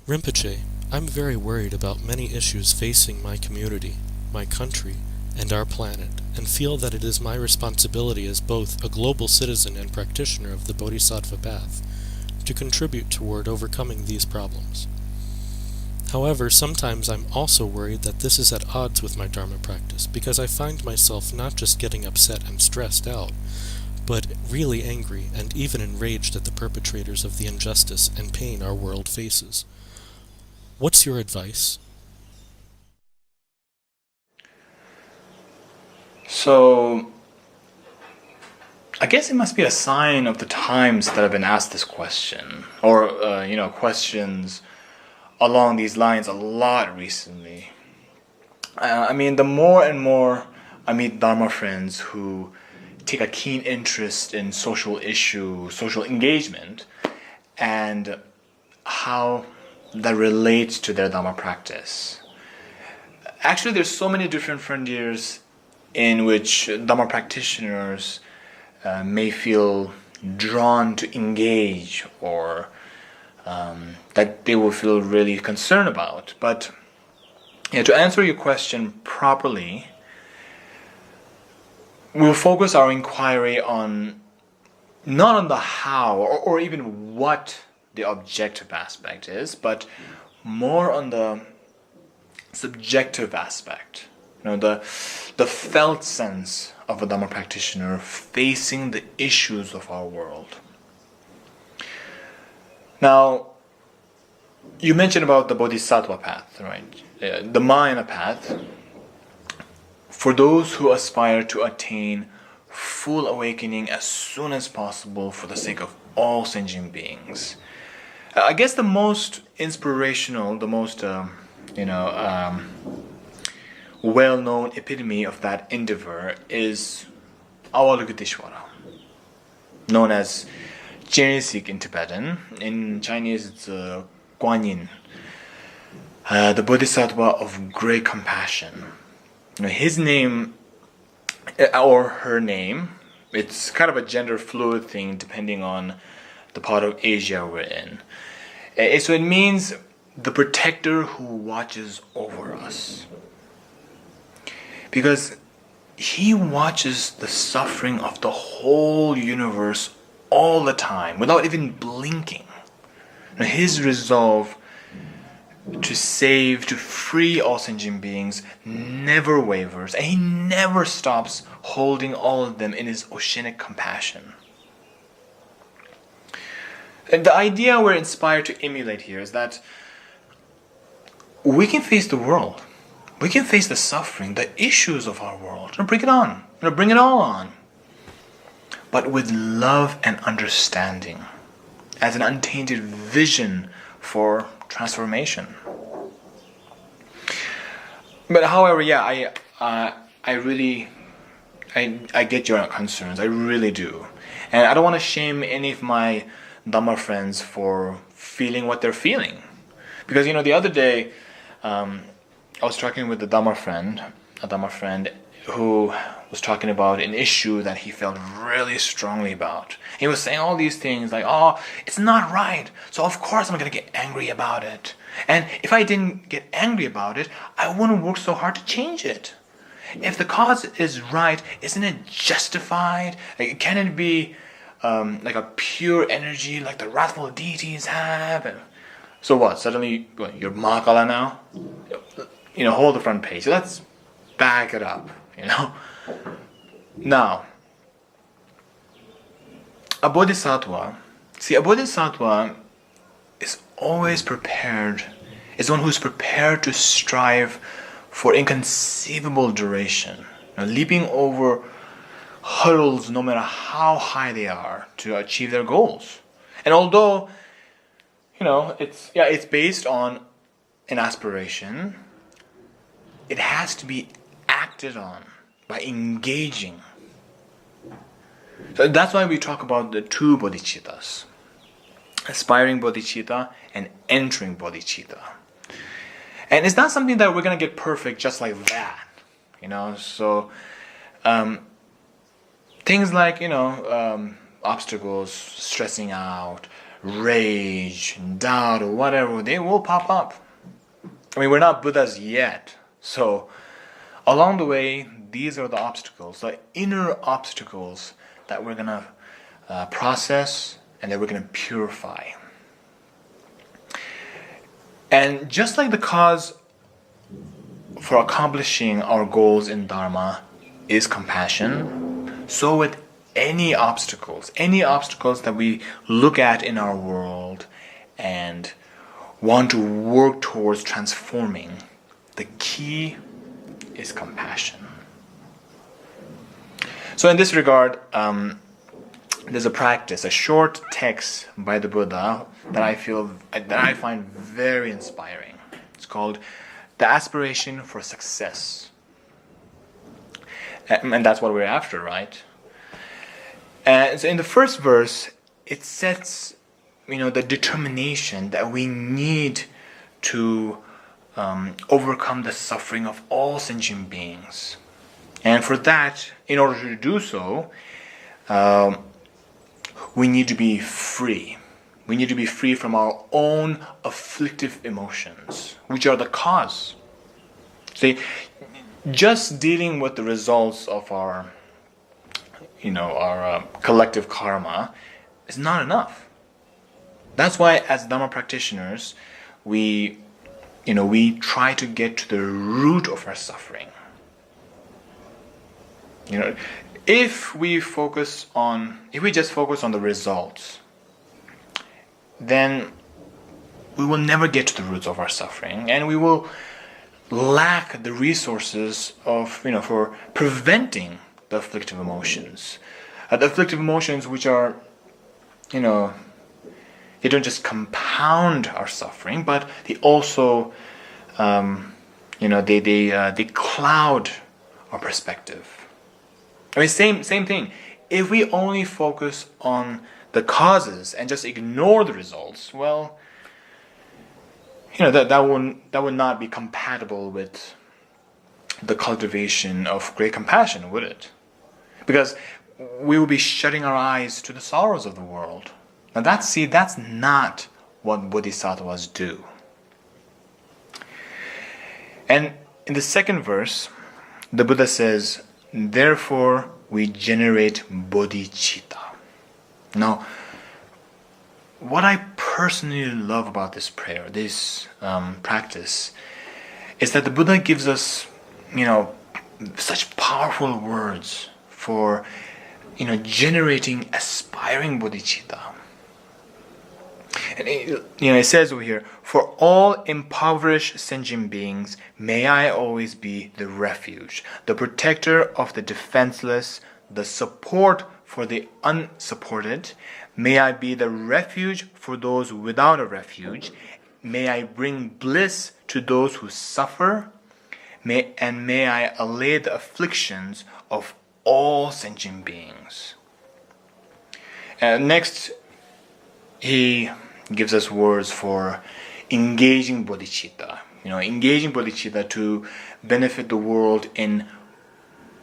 Rinpoche, I'm very worried about many issues facing my community, my country, and our planet, and feel that it is my responsibility as both a global citizen and practitioner of the Bodhisattva path to contribute toward overcoming these problems. However, sometimes I'm also worried that this is at odds with my Dharma practice, because I find myself not just getting upset and stressed out, but really angry and even enraged at the perpetrators of the injustice and pain our world faces. What's your advice? So, I guess it must be a sign of the times that I've been asked this question, or questions along these lines a lot recently. The more and more I meet Dharma friends who take a keen interest in social engagement, and how that relates to their Dharma practice. Actually, there's so many different frontiers in which Dharma practitioners may feel drawn to engage, or that they will feel really concerned about. But to answer your question properly, we'll focus our inquiry on not on the how or even what the objective aspect is, but more on the subjective aspect. The felt sense of a Dharma practitioner facing the issues of our world. Now, you mentioned about the Bodhisattva path, right? The Mahayana path. For those who aspire to attain full awakening as soon as possible for the sake of all sentient beings. I guess the most inspirational, the most well-known epitome of that endeavor is Avalokiteshvara, known as Jinsik in Tibetan. In Chinese, it's Guan Yin, the Bodhisattva of great compassion. His name, or her name, it's kind of a gender fluid thing depending on the part of Asia we're in. So it means the protector who watches over us. Because he watches the suffering of the whole universe all the time, without even blinking. His resolve to save, to free all sentient beings never wavers, and he never stops holding all of them in his oceanic compassion. And the idea we're inspired to emulate here is that we can face the world. We can face the suffering, the issues of our world, and bring it on. Bring it all on. But with love and understanding, as an untainted vision for transformation. But however, I get your concerns. I really do, and I don't want to shame any of my Dhamma friends for feeling what they're feeling, because the other day I was talking with a Dhamma friend who was talking about an issue that he felt really strongly about. He was saying all these things like, oh, it's not right, so of course I'm going to get angry about it. And if I didn't get angry about it, I wouldn't work so hard to change it. If the cause is right, isn't it justified? Can it be like a pure energy like the wrathful deities have? And so what? Suddenly you're Mahakala now? Hold the front page. Let's back it up. Now, a bodhisattva is always prepared, is one who's prepared to strive for inconceivable duration, leaping over hurdles no matter how high they are to achieve their goals. And although, it's based on an aspiration, it has to be acted on by engaging. So that's why we talk about the two bodhicittas: aspiring bodhicitta and entering bodhicitta. And it's not something that we're going to get perfect just like that. So things like, obstacles, stressing out, rage, doubt, or whatever, they will pop up. I mean, we're not Buddhas yet. So, along the way, these are the obstacles, the inner obstacles that we're going to process and that we're going to purify. And just like the cause for accomplishing our goals in Dharma is compassion, so with any obstacles that we look at in our world and want to work towards transforming, the key is compassion. So in this regard, there's a practice, a short text by the Buddha that I find very inspiring. It's called The Aspiration for Success. And that's what we're after, right? And so in the first verse, it sets, the determination that we need to overcome the suffering of all sentient beings. And for that, in order to do so, we need to be free. We need to be free from our own afflictive emotions, which are the cause. See, just dealing with the results of our collective karma is not enough. That's why, as Dharma practitioners, we try to get to the root of our suffering. If we just focus on the results, then we will never get to the roots of our suffering, and we will lack the resources for preventing the afflictive emotions. The afflictive emotions, which are, they don't just compound our suffering, but they also, they cloud our perspective. I mean, same thing. If we only focus on the causes and just ignore the results, well, that would not be compatible with the cultivation of great compassion, would it? Because we will be shutting our eyes to the sorrows of the world. Now that's not what bodhisattvas do. And in the second verse, the Buddha says, therefore we generate bodhichitta. Now, what I personally love about this prayer, this practice, is that the Buddha gives us, such powerful words for, generating aspiring bodhicitta. And it says over here, for all impoverished sentient beings, may I always be the refuge, the protector of the defenseless, the support for the unsupported. May I be the refuge for those without a refuge. May I bring bliss to those who suffer. May I allay the afflictions of all sentient beings. And next, he gives us words for engaging bodhicitta. Engaging bodhicitta to benefit the world in,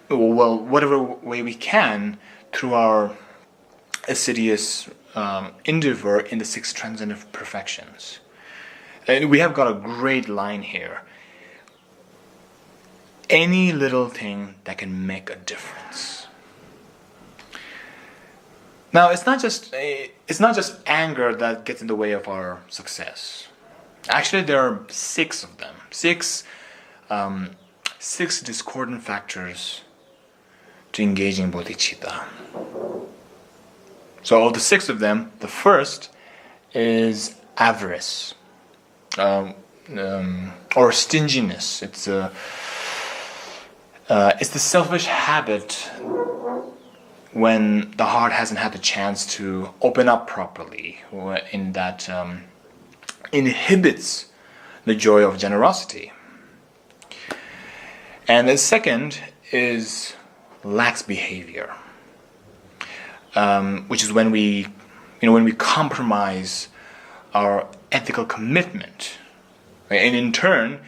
whatever way we can through our assiduous endeavor in the six transcendent perfections. And we have got a great line here. Any little thing that can make a difference. Now, it's not just anger that gets in the way of our success. Actually, there are 6 of them. Six discordant factors to engaging bodhicitta. So, of the 6 of them, the first is avarice, or stinginess. It's the selfish habit when the heart hasn't had the chance to open up properly, in that inhibits the joy of generosity. And the second is lax behavior, which is when we compromise our ethical commitment, right? And in turn,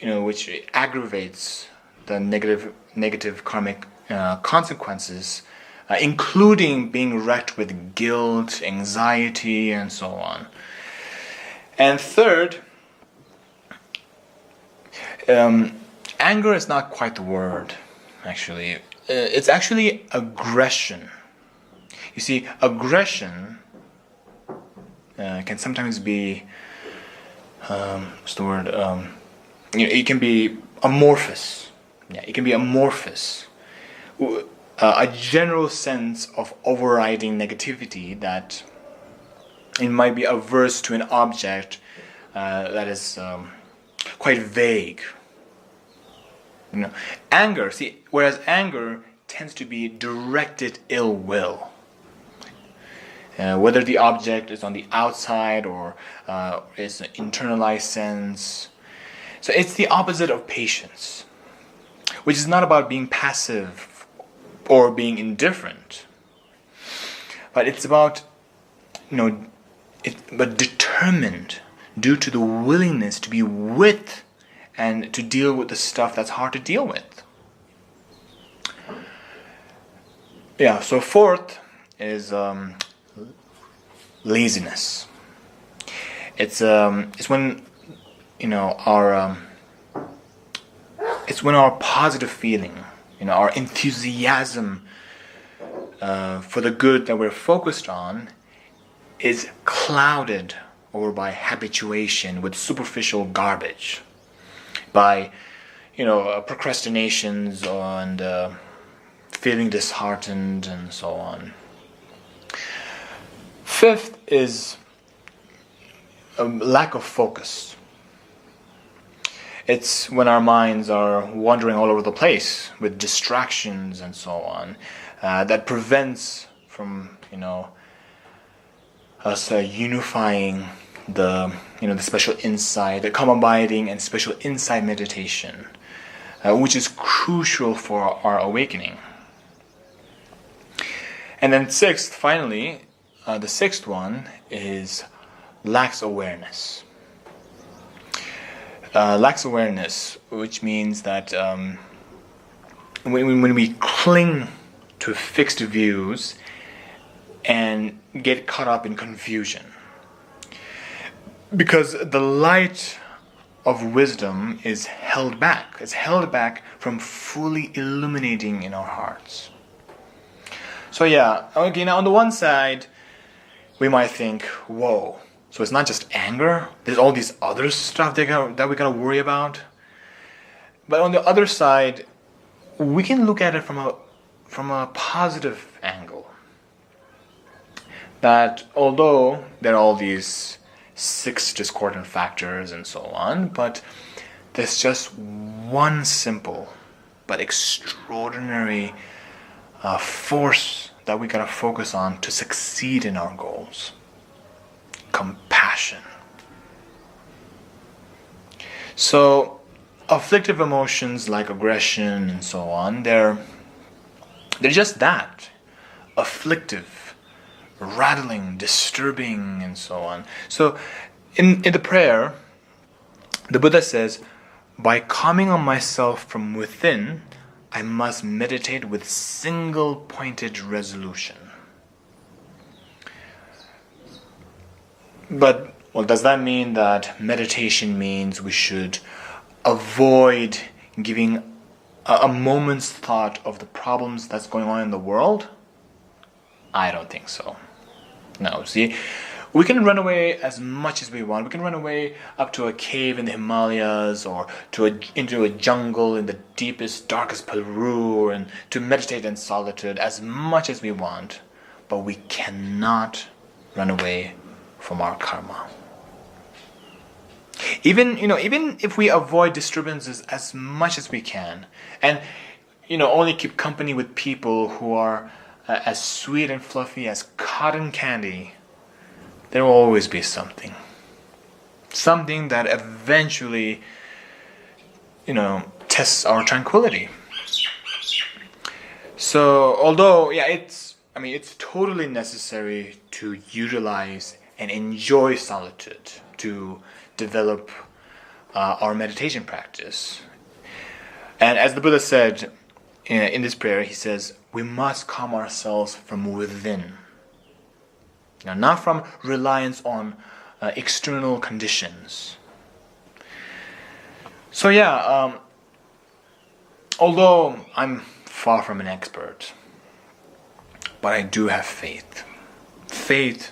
which aggravates the negative karmic consequences including being wrecked with guilt, anxiety, and so on. And third, anger is not quite the word, actually. It's actually aggression. You see, aggression can sometimes be, what's the word? It can be amorphous. Yeah, it can be amorphous. A general sense of overriding negativity that it might be averse to an object that is quite vague. Anger, whereas anger tends to be directed ill will. Whether the object is on the outside or is an internalized sense. So it's the opposite of patience, which is not about being passive or being indifferent, but it's about, but determined due to the willingness to be with and to deal with the stuff that's hard to deal with. Yeah, so fourth is laziness. It's when it's when our positive feeling, our enthusiasm for the good that we're focused on is clouded over by habituation with superficial garbage, by procrastinations and feeling disheartened and so on. Fifth is a lack of focus. It's when our minds are wandering all over the place with distractions and so on, that prevents from us unifying the special insight, the calm abiding and special insight meditation, which is crucial for our awakening. And then sixth, finally, the sixth one is lax awareness. Lax awareness, which means that when we cling to fixed views and get caught up in confusion, because the light of wisdom is held back. It's held back from fully illuminating in our hearts. So now on the one side, we might think, whoa, so it's not just anger, there's all these other stuff that we gotta worry about. But on the other side, we can look at it from a positive angle. That although there are all these 6 discordant factors and so on, but there's just one simple but extraordinary force that we gotta focus on to succeed in our goals. Compassion. So afflictive emotions like aggression and so on, they're just that. Afflictive, rattling, disturbing, and so on. So in the prayer, the Buddha says, by calming on myself from within, I must meditate with single-pointed resolution. But, does that mean that meditation means we should avoid giving a moment's thought of the problems that's going on in the world? I don't think so. No, see, we can run away as much as we want. We can run away up to a cave in the Himalayas or into a jungle in the deepest, darkest Peru and to meditate in solitude as much as we want. But we cannot run away from our karma. Even if we avoid disturbances as much as we can and only keep company with people who are as sweet and fluffy as cotton candy, there will always be something that eventually tests our tranquility. So although it's totally necessary to utilize and enjoy solitude to develop our meditation practice. And as the Buddha said, in this prayer, he says, we must calm ourselves from within. Now, not from reliance on external conditions. So although I'm far from an expert, but I do have faith. Faith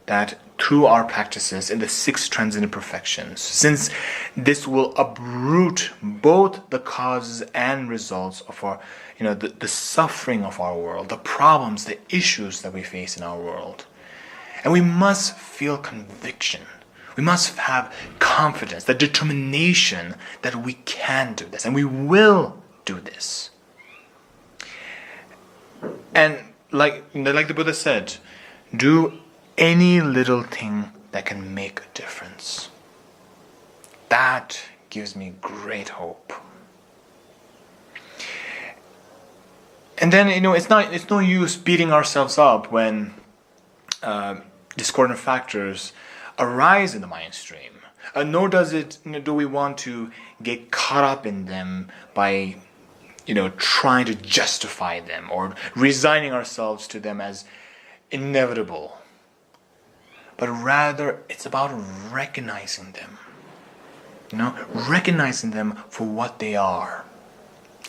that through our practices in the 6 transcendent perfections, since this will uproot both the causes and results of our, the suffering of our world, the problems, the issues that we face in our world. And we must feel conviction. We must have confidence, the determination that we can do this, and we will do this. And like the Buddha said, do any little thing that can make a difference. That gives me great hope. And then, it's no use beating ourselves up when discordant factors arise in the mind stream. Nor do we want to get caught up in them by trying to justify them or resigning ourselves to them as inevitable. But rather, it's about recognizing them. Recognizing them for what they are,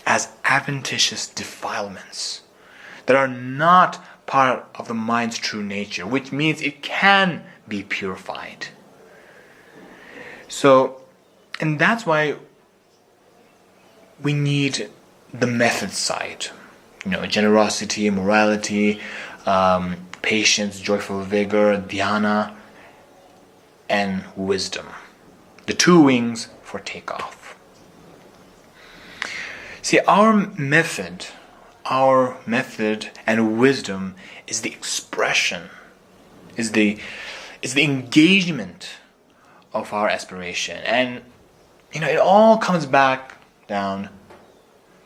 as adventitious defilements that are not part of the mind's true nature, which means it can be purified. So, and that's why we need the method side. Generosity, morality, patience, joyful vigor, dhyana, and wisdom. The 2 wings for takeoff. See, our method and wisdom is the expression, is the engagement of our aspiration. And, it all comes back down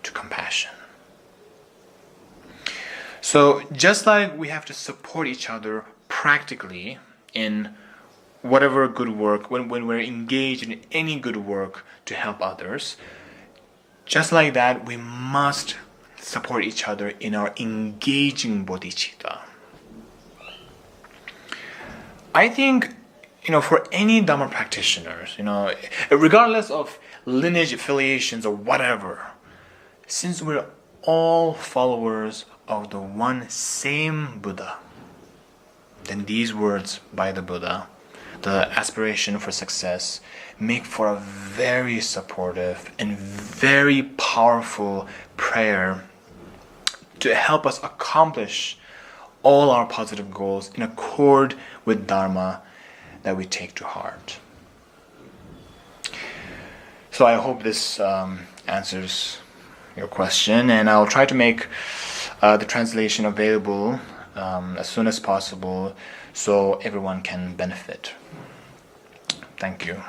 to compassion. So just like we have to support each other practically in whatever good work, when we're engaged in any good work to help others, just like that, we must support each other in our engaging bodhichitta. I think, for any Dharma practitioners, regardless of lineage affiliations or whatever, since we're all followers of the one same Buddha, then these words by the Buddha, the aspiration for success, make for a very supportive and very powerful prayer to help us accomplish all our positive goals in accord with Dharma that we take to heart. So I hope this answers your question, and I'll try to make the translation available as soon as possible so everyone can benefit. Thank you.